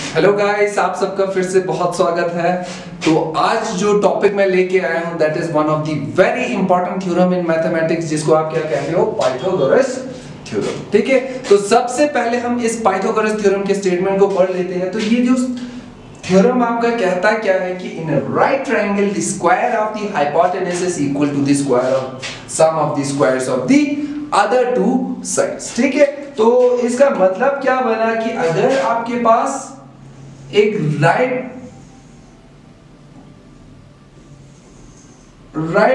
Hello guys, आप सबका फिर से बहुत स्वागत है। तो आज जो टॉपिक मैं लेके आया हूं that is one of the very important theorem in mathematics, जिसको आप क्या कहते हो, पाइथागोरस थ्योरम। ठीक है, तो सबसे पहले हम इस पाइथागोरस थ्योरम के स्टेटमेंट को पढ़ लेते हैं। तो ये जो थ्योरम आपका कहता क्या है कि in a right triangle the square of the hypotenuse is equal to the square of sum of the squares of the other two sides. ठीक है, तो इसका मतलब क्या बना कि अगर आपके पास एक राइट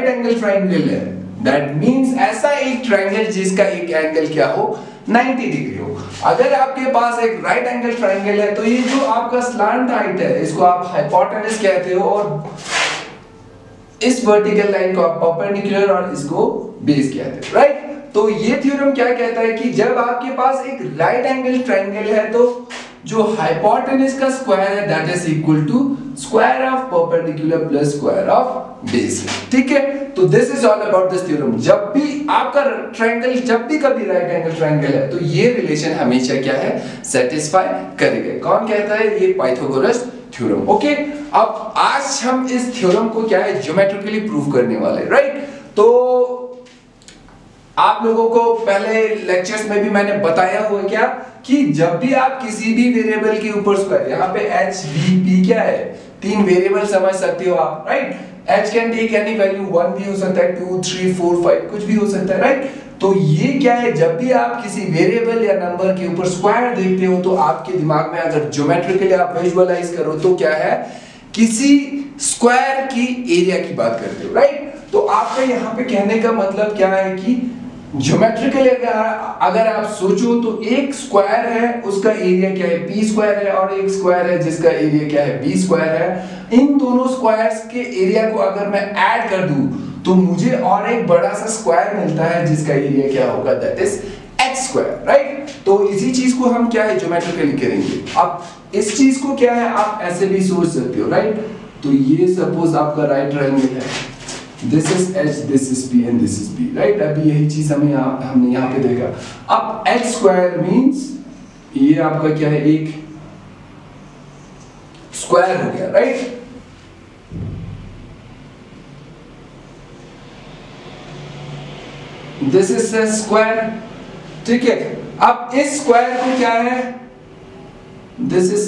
एंगल ट्रायंगल है, दैट मींस ऐसा एक ट्रायंगल जिसका एक एंगल क्या हो, 90 डिग्री हो। अगर आपके पास एक राइट एंगल ट्रायंगल है तो ये जो आपका स्लांट हाइट है इसको आप हाइपोटेनस कहते हो, और इस वर्टिकल लाइन को आप परपेंडिकुलर और इसको बेस कहते हो, राइट। तो ये थ्योरम क्या कहता है कि जब आपके पास एक राइट एंगल ट्रायंगल है तो जो हाइपोटेनस का स्क्वायर है that is equal to square of perpendicular plus square of base. ठीक है, तो this is all about this theorem. जब भी आपका ट्रायंगल, जब भी कभी राइट एंगल ट्रायंगल है तो ये रिलेशन हमेशा क्या है, सेटिस्फाई करेगा। कौन कहता है, ये पाइथागोरस थ्योरम। ओके, अब आज हम इस थ्योरम को क्या है, ज्योमेट्रिकली प्रूव करने वाले, राइट। तो आप लोगों को पहले लेक्चर्स में भी मैंने बताया हुआ क्या कि जब भी आप किसी भी वेरिएबल के ऊपर स्क्वायर, यहाँ पे h v p क्या है, तीन वेरिएबल समझ सकते हो आप, right. h can take any value, 1 भी हो सकता है, 2 3 4 5 कुछ भी हो सकता है, राइट। तो ये क्या है, जब भी आप किसी वेरिएबल या नंबर के ऊपर स्क्वायर देखते हो तो आपके दिमाग में अगर ज्योमेट्रिकली आप विजुअलाइज करो तो क्या है, किसी स्क्वायर की एरिया की बात करते हो, राइट। तो आपका यहाँ पे कहने का मतलब क्या है कि ज्योमेट्रिकली अगर आप सोचो तो एक स्क्वायर है उसका एरिया क्या है, पी स्क्वायर है, और एक स्क्वायर है जिसका एरिया क्या है, बी स्क्वायर है। इन दोनों स्क्वायर्स के एरिया को अगर मैं ऐड कर दूं तो मुझे और एक बड़ा सा स्क्वायर मिलता है जिसका एरिया क्या होगा, that is x square, right. तो इसी चीज को हम क्या है, ज्योमेट्रिकली करेंगे। अब इस चीज को क्या है, आप ऐसे भी सोच सकते हो, राइट। तो ये सपोज आपका राइट ट्रायंगल है, this is h, this is p and this is p, right। अभी यही चीज हमने यहाँ पे देखा। अब h स्क्वायर मींस ये आपका क्या है, एक स्क्वायर हो गया, right. This is a square, ठीक है। अब इस स्क्वायर को क्या है, दिस इज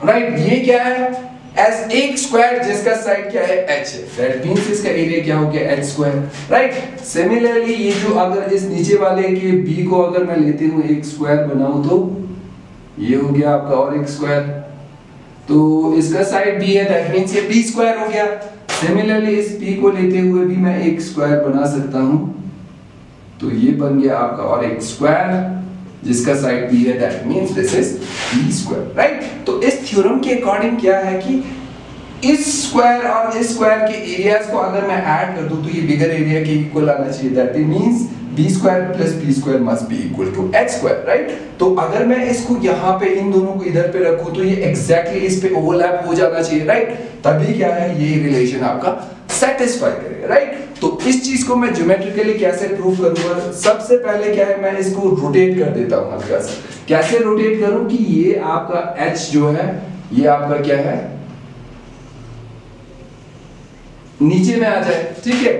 राइट, ये क्या है, एज एक स्क्वायर जिसका साइड क्या है, h है, दैट मींस इसका एरिया क्या हो गया, h स्क्वायर, राइट। सिमिलरली ये जो अगर इस नीचे वाले के b को अगर मैं लेते हूँ एक स्क्वायर बनाऊं तो ये हो गया आपका और एक स्क्वायर, तो इसका साइड b है, दैट मींस ये b स्क्वायर हो गया। सिमिलरली इस p को लेते हुए भी मैं एक स्क्वायर बना सकता हूं, तो ये बन गया आपका और एक स्क्वायर जिसका साइड b है, that means this is b square, right. तो इस थ्योरम के अकॉर्डिंग क्या है कि इस स्क्वायर और इस स्क्वायर के एरियाज को अगर मैं ऐड कर दूं तो ये बिगर एरिया के इक्वल आना चाहिए, that means b square plus p square must be equal to h square, right. तो अगर मैं इसको यहाँ पे इन दोनों को इधर पे रखूं तो ये एग्जैक्टली इस पे ओवरलैप हो जाना चाहिए, राइट। तभी क्या है, ये रिलेशन आपका सेटिस्फाई करेगा, राइट। तो इस चीज को मैं ज्योमेट्रिकली कैसे प्रूव करूंगा, सबसे पहले क्या है, मैं इसको रोटेट कर देता हूं हल्का सा। कैसे रोटेट करूं कि ये आपका h जो है ये आपका क्या है, नीचे में आ जाए, ठीक है।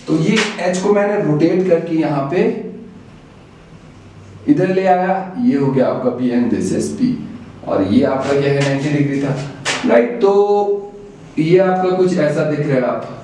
तो ये h को मैंने रोटेट करके यहाँ पे इधर ले आया, ये हो गया आपका p and this is p, और ये आपका क्या है, 90 डिग्री था, राइट। तो ये आपका कुछ ऐसा दिख रहा है आप,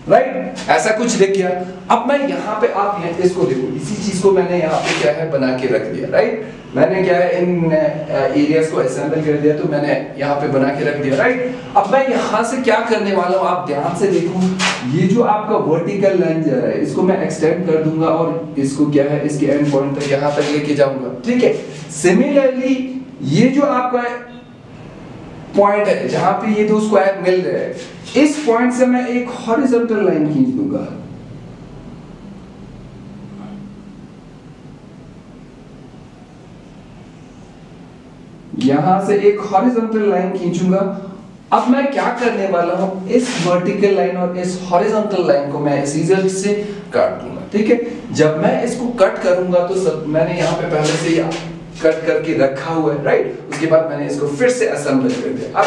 राइट, ऐसा कुछ दिख गया। अब मैं यहाँ पे आप इसको देखो, इसी चीज को मैंने यहाँ पे क्या है बना के रख दिया, राइट। मैंने क्या है इन एरियाज को असेंबल कर दिया, तो मैंने यहाँ पे बना के रख दिया, राइट। अब मैं यहाँ से क्या करने वाला हूँ, आप ध्यान से देखो, ये जो आपका वर्टिकल लाइन जा रहा है इसको मैं एक्सटेंड कर दूंगा और इसको क्या है, इसके एंड पॉइंट तक यहाँ तक लेके जाऊंगा, ठीक है। सिमिलरली ये जो आपका पॉइंट है जहां पे ये दो स्क्वायर मिल रहे हैं, इस पॉइंट से मैं एक हॉरिजॉन्टल लाइन खींच दूंगा, यहां से एक हॉरिजॉन्टल लाइन खींचूंगा अब मैं क्या करने वाला हूं, इस वर्टिकल लाइन और इस हॉरिजॉन्टल लाइन को मैं सीजर से काट दूंगा, ठीक है। जब मैं इसको कट करूंगा तो सब मैंने यहाँ पे पहले से ही कट करके रखा हुआ है, राइट। उसके बाद मैंने इसको फिर से असेंबल कर दिया।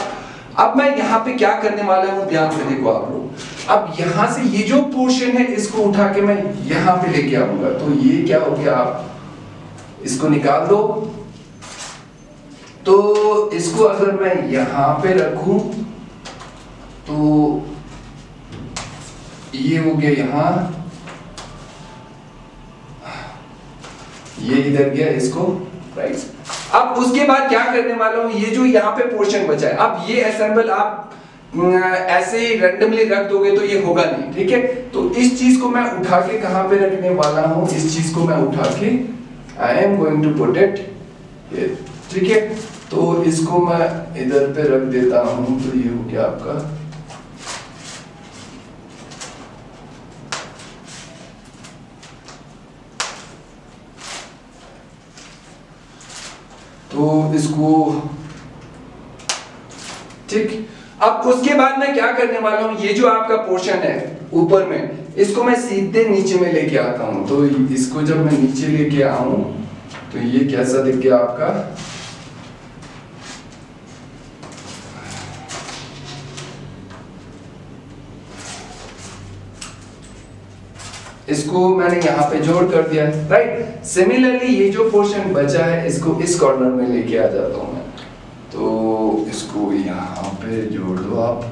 अब मैं यहाँ पे क्या करने वाला हूँ, ध्यान से देखो आप लोग। अब यहाँ से ये जो पोर्शन है इसको उठा के मैं यहाँ पे लेके आऊंगा, तो ये क्या हो गया, आप इसको निकाल दो। तो इसको अगर मैं यहाँ पे रखूं तो ये हो गया यहाँ, ये इधर गया इसको, राइट। अब उसके बाद क्या करने वाला हूं, ये जो यहाँ पे पोर्शन बचा है, अब ये असेंबल आप ऐसे ही रैंडमली रख दोगे तो ये होगा नहीं, ठीक है। तो इस चीज को मैं उठा के कहां पे रखने वाला हूं, इस चीज को मैं उठा के I am going to put it, ठीक है। तो इसको मैं इधर पे रख देता हूं, तो ये हो गया आपका। तो इसको ठीक। अब उसके बाद मैं क्या करने वाला हूं, ये जो आपका पोर्शन है ऊपर में, इसको मैं सीधे नीचे में लेके आता हूं। तो इसको जब मैं नीचे लेके आऊं तो ये कैसा दिख गया आपका, इसको मैंने यहाँ पे जोड़ कर दिया, राइट। सिमिलरली ये जो पोर्शन बचा है इसको इस कॉर्नर में लेके आ जाता हूं मैं, तो इसको यहाँ पे जोड़ दो आप।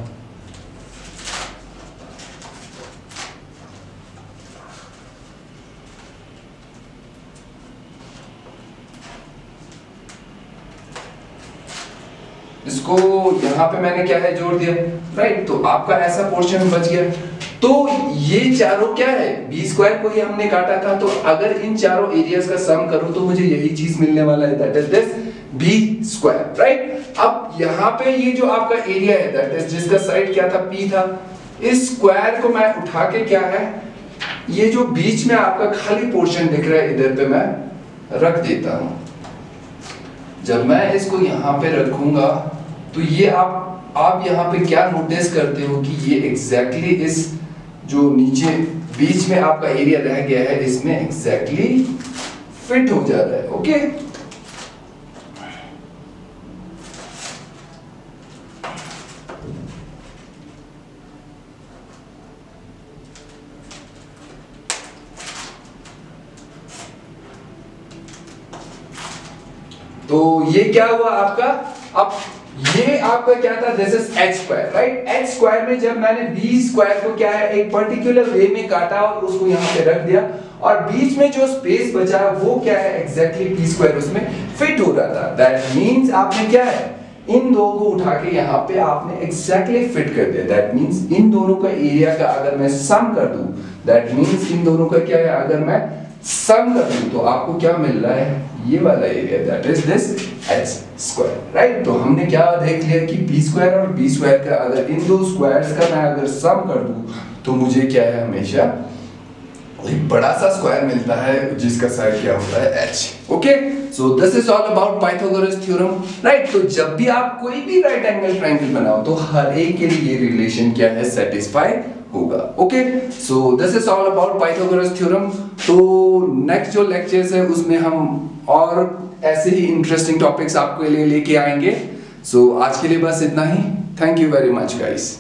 इसको यहाँ पे मैंने क्या है, जोड़ दिया, राइट। तो आपका ऐसा पोर्शन बच गया। तो ये चारों क्या है, बी स्क्वायर को ही हमने काटा था, तो अगर इन चारों एरियाज का सम करूं तो मुझे यही चीज मिलने वाला है, that is this B square, right. अब यहाँ पे ये जो आपका एरिया है, दैट इज जिसका साइड क्या था, पी था, इस स्क्वायर को मैं उठा के क्या है, ये जो बीच में आपका खाली पोर्शन दिख रहा है इधर पे मैं रख देता हूं। जब मैं इसको यहाँ पे रखूंगा तो ये आप यहाँ पे क्या नोटिस करते हो कि ये एग्जैक्टली इस जो नीचे बीच में आपका एरिया रह गया है इसमें एग्जैक्टली फिट हो जा रहा है, ओके। तो ये क्या हुआ आपका, अब ये आपका क्या था, this is H square, right. H square में जब मैंने बी स्क्वायर को क्या है एक पर्टिकुलर वे में काटा और उसको यहाँ पे रख दिया, और बीच में जो स्पेस बचा वो क्या है, एग्जैक्टली बी स्क्वायर उसमें फिट हो रहा था। दैट मींस आपने क्या है, इन दो को उठा के यहाँ पे आपने एग्जैक्टली फिट कर दिया। दैट मींस इन दोनों का एरिया का अगर मैं सम कर दूं, दैट मींस इन दोनों का क्या है, अगर मैं सम कर दूं तो आपको क्या मिल रहा है, ये वाला area, that is this H square, right. तो हमने क्या देख लिया कि बी स्क्वायर और बी स्क्वायर का अगर इन दो स्क्वायर्स का मैं अगर सम कर दूं तो मुझे क्या है, हमेशा एक बड़ा सा स्क्वायर मिलता है जिसका साइड क्या होता है, h, okay. So this is all about Pythagoras theorem, right. तो जब भी आप कोई भी राइट एंगल ट्रायंगल बनाओ तो हर एक के लिए ये रिलेशन क्या है, सेटिस्फाई होगा, okay. So this is all about Pythagoras theorem. तो नेक्स्ट जो लेक्चर्स है उसमें हम और ऐसे ही इंटरेस्टिंग टॉपिक्स आपके लिए लेके आएंगे। सो आज के लिए बस इतना ही। Thank you very much guys.